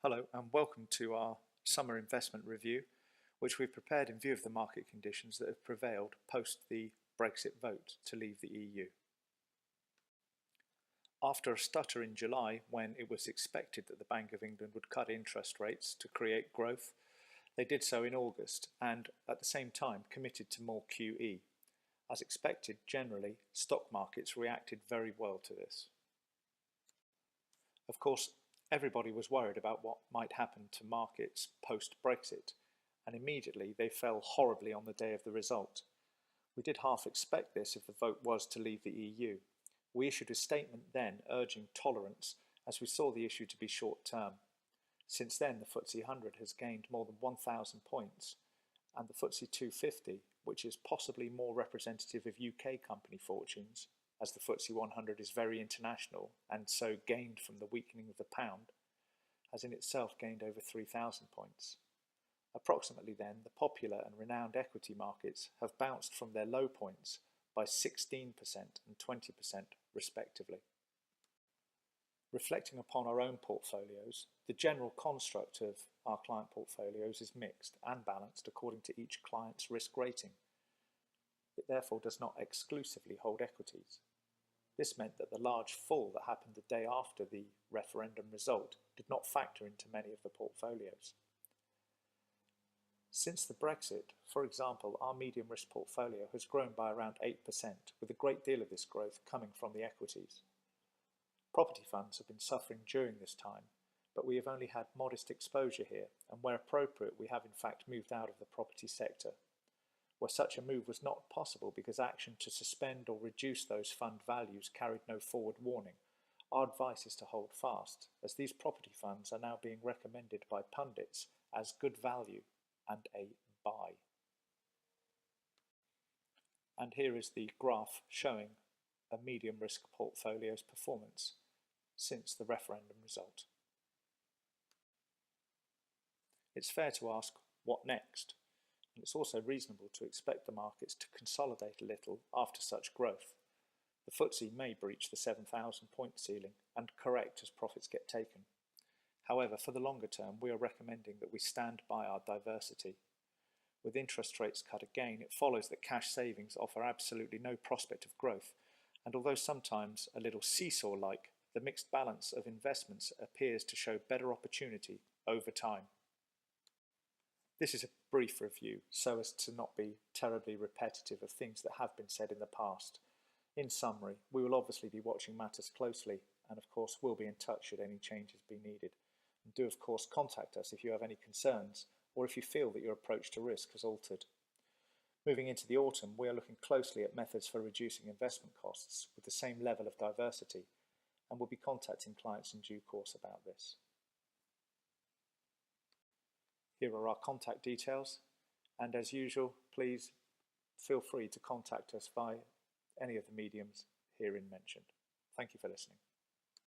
Hello and welcome to our summer investment review, which we've prepared in view of the market conditions that have prevailed post the Brexit vote to leave the EU. After a stutter in July, when it was expected that the Bank of England would cut interest rates to create growth, they did so in August and at the same time committed to more QE. As expected, generally, stock markets reacted very well to this. Of course, everybody was worried about what might happen to markets post-Brexit, and immediately they fell horribly on the day of the result. We did half expect this if the vote was to leave the EU. We issued a statement then urging tolerance as we saw the issue to be short-term. Since then, the FTSE 100 has gained more than 1,000 points, and the FTSE 250, which is possibly more representative of UK company fortunes, as the FTSE 100 is very international and so gained from the weakening of the pound, has in itself gained over 3,000 points. Approximately then, the popular and renowned equity markets have bounced from their low points by 16% and 20% respectively. Reflecting upon our own portfolios, the general construct of our client portfolios is mixed and balanced according to each client's risk rating. It therefore does not exclusively hold equities. This meant that the large fall that happened the day after the referendum result did not factor into many of the portfolios. Since the Brexit, for example, our medium risk portfolio has grown by around 8%, with a great deal of this growth coming from the equities. Property funds have been suffering during this time, but we have only had modest exposure here, and where appropriate we have in fact moved out of the property sector. Where such a move was not possible because action to suspend or reduce those fund values carried no forward warning, our advice is to hold fast, as these property funds are now being recommended by pundits as good value and a buy. And here is the graph showing a medium risk portfolio's performance since the referendum result. It's fair to ask, what next? And it's also reasonable to expect the markets to consolidate a little after such growth. The FTSE may breach the 7,000 point ceiling and correct as profits get taken. However, for the longer term, we are recommending that we stand by our diversity. With interest rates cut again, it follows that cash savings offer absolutely no prospect of growth, and although sometimes a little seesaw-like, the mixed balance of investments appears to show better opportunity over time. This is a brief review, so as to not be terribly repetitive of things that have been said in the past. In summary, we will obviously be watching matters closely, and of course we'll be in touch should any changes be needed. And do of course contact us if you have any concerns, or if you feel that your approach to risk has altered. Moving into the autumn, we are looking closely at methods for reducing investment costs with the same level of diversity, and will be contacting clients in due course about this. Here are our contact details, and as usual, please feel free to contact us via any of the mediums herein mentioned. Thank you for listening.